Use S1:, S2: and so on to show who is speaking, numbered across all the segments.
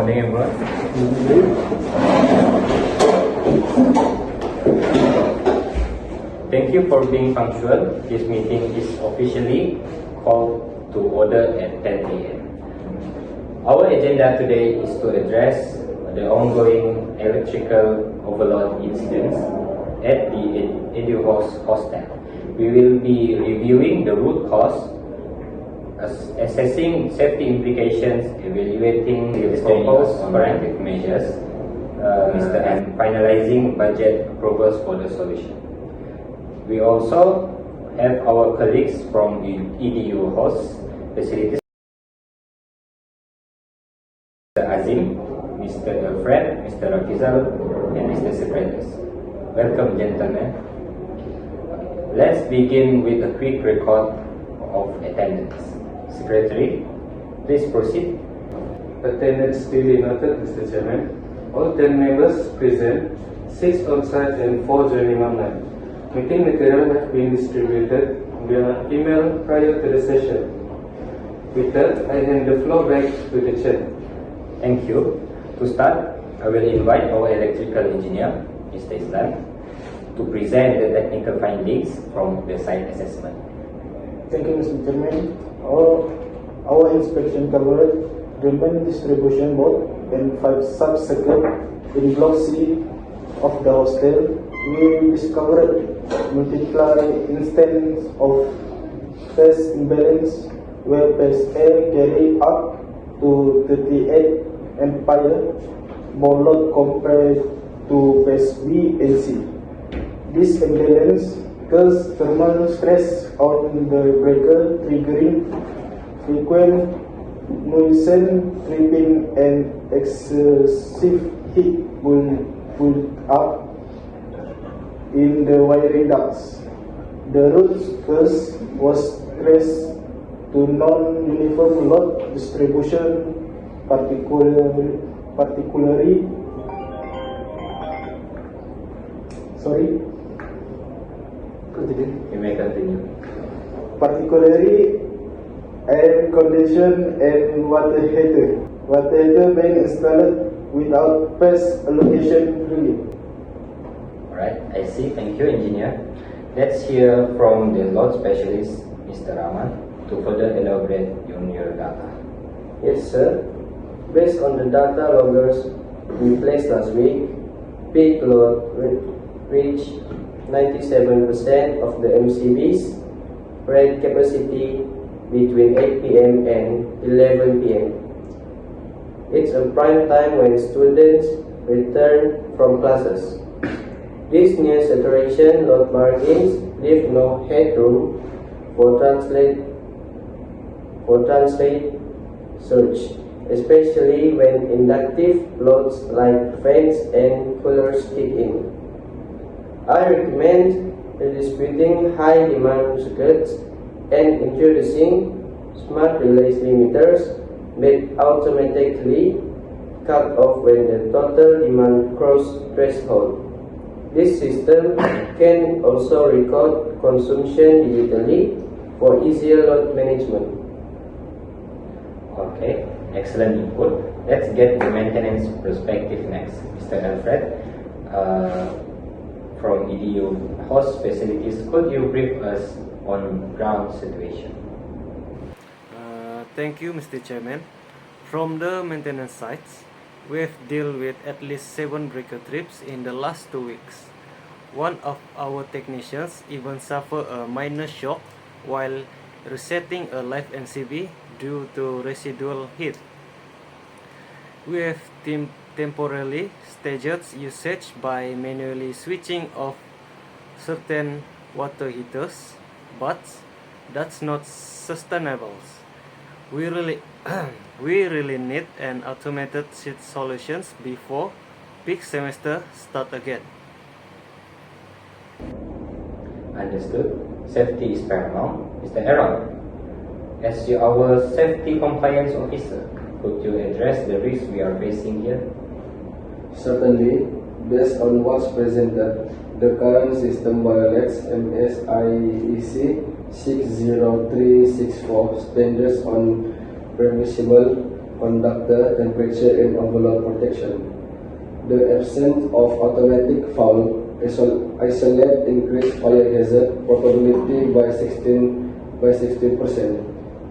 S1: morning, everyone. Thank you for being punctual. This meeting is officially called to order at 10 a.m. Our agenda today is to address the ongoing electrical overload incidents at the Edu hostel. We will be reviewing the root cause, assessing safety implications, evaluating the proposed corrective measures, and finalizing budget approvals for the solution. We also have our colleagues from the EDU host facilities, Mr. Azim, Mr. Alfred, Mr. Rafizal, and Mr. Secretus. Welcome, gentlemen. Let's begin with a quick record of attendance. Secretary, please proceed.
S2: Attendance duly noted, Mr. Chairman. All 10 members present, 6 on-site and 4 joining online. Meeting material have been distributed via email prior to the session. With that, I hand the floor back to the Chair.
S1: Thank you. To start, I will invite our electrical engineer, Mr. Islam, to present the technical findings from the site assessment.
S3: Thank you, Mr. Chairman. Our inspection covered the main distribution board and 5 sub-circuits in Block C of the hostel. We discovered multiple instances of phase imbalance where phase A carried up to 38 ampere more load compared to phase B and C. This imbalance causes thermal stress on the breaker, triggering frequent nuisance, tripping, and excessive heat build up in the wiring ducts. The root cause was traced to non-uniform load distribution, particularly
S1: You may continue.
S3: Particularly air condition and water heater. Water heater being installed without phase allocation relief.
S1: Alright, I see. Thank you, engineer. Let's hear from the load specialist, Mr. Rahman, to further elaborate on your data.
S4: Yes, sir. Based on the data loggers we placed last week, peak load reached 97% of the MCB's rated capacity between 8 p.m. and 11 p.m. It's a prime time when students return from classes. These near saturation load margins leave no headroom for translate surge, especially when inductive loads like fans and coolers kick in. I recommend redistributing high demand circuits and introducing smart release limiters that automatically cut off when the total demand crosses threshold. This system can also record consumption digitally for easier load management.
S1: Okay, excellent input. Let's get the maintenance perspective next. Mr. Alfred, from EDU host facilities, could you brief us on ground situation?
S5: Thank you, Mr. Chairman. From the maintenance sites, we've dealt with at least 7 breaker trips in the last 2 weeks. One of our technicians even suffered a minor shock while resetting a live NCB due to residual heat. We have temporarily staged usage by manually switching off certain water heaters, but that's not sustainable. We really need an automated solutions before peak semester start again.
S1: Understood. Safety is paramount. Mr. Aaron, as our safety compliance officer, could you address the risks we are facing here?
S4: Certainly, based on what's presented, the current system violates MSIEC 60364 standards on permissible conductor, temperature, and envelope protection. The absence of automatic foul isolate increased fire hazard probability by 16%,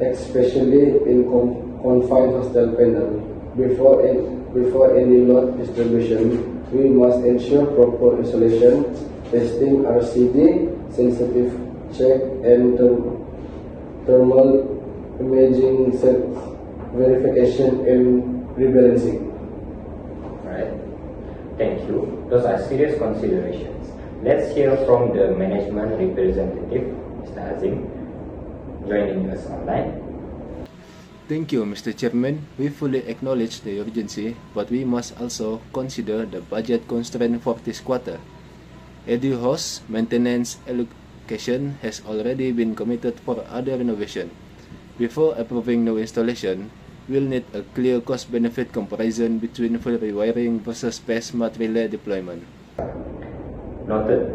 S4: especially in confined hostel panel. Before any load distribution, we must ensure proper installation, testing RCD, sensitive check, and thermal imaging verification and rebalancing.
S1: Right. Thank you. Those are serious considerations. Let's hear from the management representative, Mr. Azim, joining us online.
S6: Thank you, Mr. Chairman. We fully acknowledge the urgency, but we must also consider the budget constraint for this quarter. EduHost maintenance allocation has already been committed for other renovation. Before approving new installation, we'll need a clear cost-benefit comparison between full rewiring versus space mat relay deployment.
S1: Noted.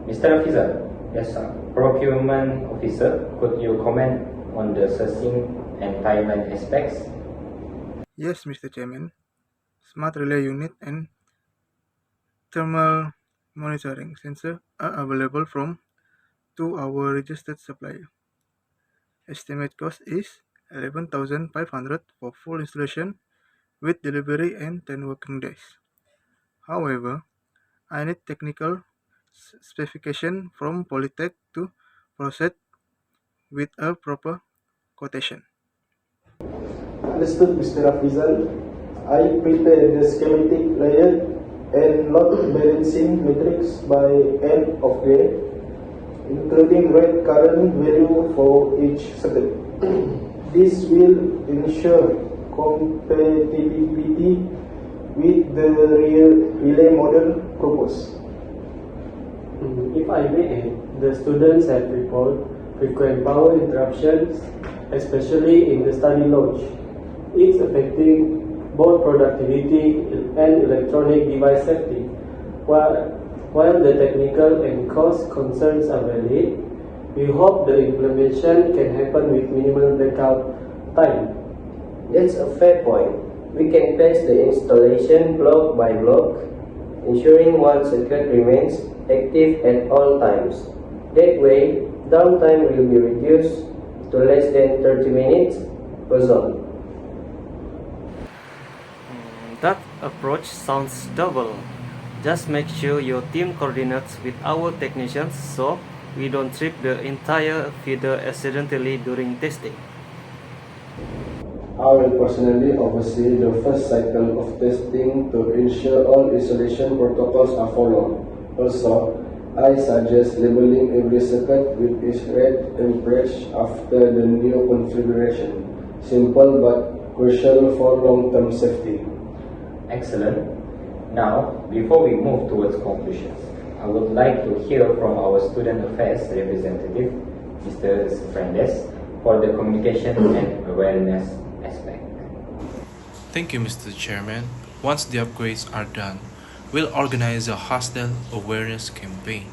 S1: Mr. Rafizal, as a procurement officer, could you comment on the sourcing and timeline aspects?
S3: Yes, Mr. Chairman. Smart relay unit and thermal monitoring sensor are available from our registered supplier. Estimate cost is 11,500 for full installation with delivery in 10 working days. However, I need technical specification from Polytech to proceed with a proper quotation.
S7: Understood, Mr. Rafizal. I prepared the schematic layout and load balancing matrix by end of day, including rate current value for each circuit. This will ensure compatibility with the relay model proposed.
S4: If I may add, the students have reported frequent power interruptions, especially in the study lodge. It's affecting both productivity and electronic device safety. While the technical and cost concerns are valid, we hope the implementation can happen with minimal blackout time.
S8: That's a fair point. We can test the installation block by block, ensuring one circuit remains active at all times. That way, downtime will be reduced to less than 30 minutes per zone.
S5: That approach sounds double. Just make sure your team coordinates with our technicians so we don't trip the entire feeder accidentally during testing.
S4: I will personally oversee the first cycle of testing to ensure all installation protocols are followed. Also, I suggest labeling every circuit with its rate amperage after the new configuration. Simple but crucial for long-term safety.
S1: Excellent. Now, before we move towards conclusions, I would like to hear from our student affairs representative, Mr. Fernandez, for the communication and awareness aspect.
S9: Thank you, Mr. Chairman. Once the upgrades are done, we'll organize a hostel awareness campaign,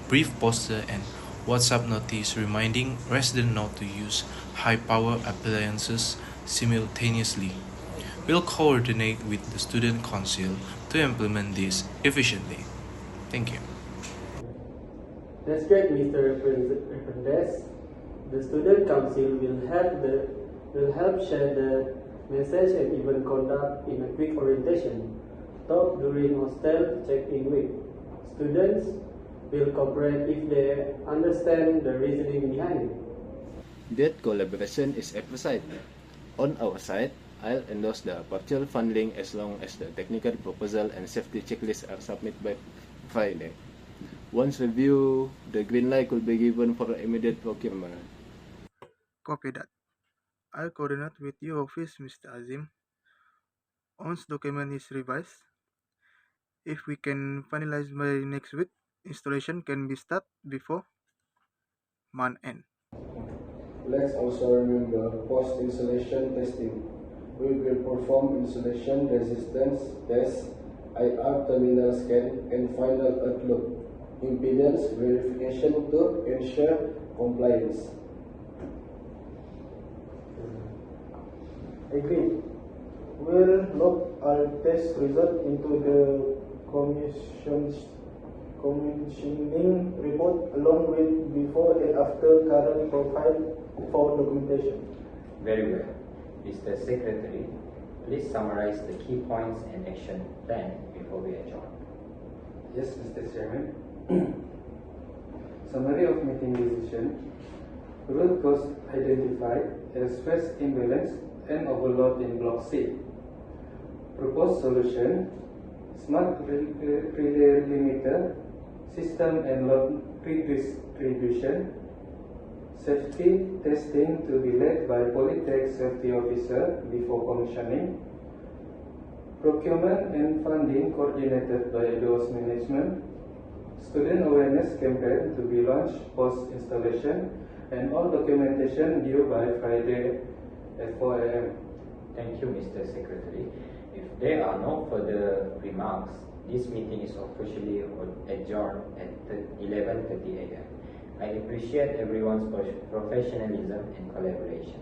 S9: brief poster, and WhatsApp notice reminding residents not to use high-power appliances simultaneously. We'll coordinate with the Student Council to implement this efficiently. Thank you.
S4: That's great, Mr. Fernandez. The Student Council will help share the message and even conduct in a quick orientation talk during hostel check-in week. Students will cooperate if they understand the reasoning behind it.
S6: That collaboration is emphasized. On our side, I'll endorse the partial funding as long as the technical proposal and safety checklist are submitted by Friday. Once reviewed, the green light could be given for immediate procurement.
S3: Copy that. I'll coordinate with your office, Mr. Azim. Once document is revised, if we can finalize by next week, installation can be started before month end.
S4: Let's also remember post-installation testing. We will perform installation resistance tests, IR terminal scan, and final outlook impedance verification to ensure compliance.
S8: Agreed.
S7: We'll log our test result into the commissioning report along with before and after current profile for documentation.
S1: Very well. Mr. Secretary, please summarize the key points and action plan before we adjourn.
S2: Yes, Mr. Chairman. Summary of meeting decision. Root cause identified as phase imbalance and overload in Block C. Proposed solution: smart relay limiter, system and load redistribution. Safety testing to be led by Polytech safety officer before commissioning. Procurement and funding coordinated by DUE management. Student awareness campaign to be launched post installation, and all documentation due by Friday at 4 a.m.
S1: Thank you, Mr. Secretary. If there are no further remarks, this meeting is officially adjourned at 11:30 a.m. I appreciate everyone's professionalism and collaboration.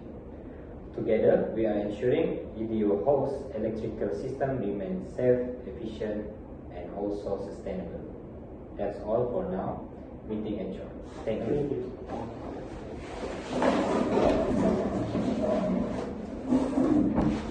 S1: Together, we are ensuring EDU host electrical system remains safe, efficient, and also sustainable. That's all for now. Meeting adjourned. Thank you.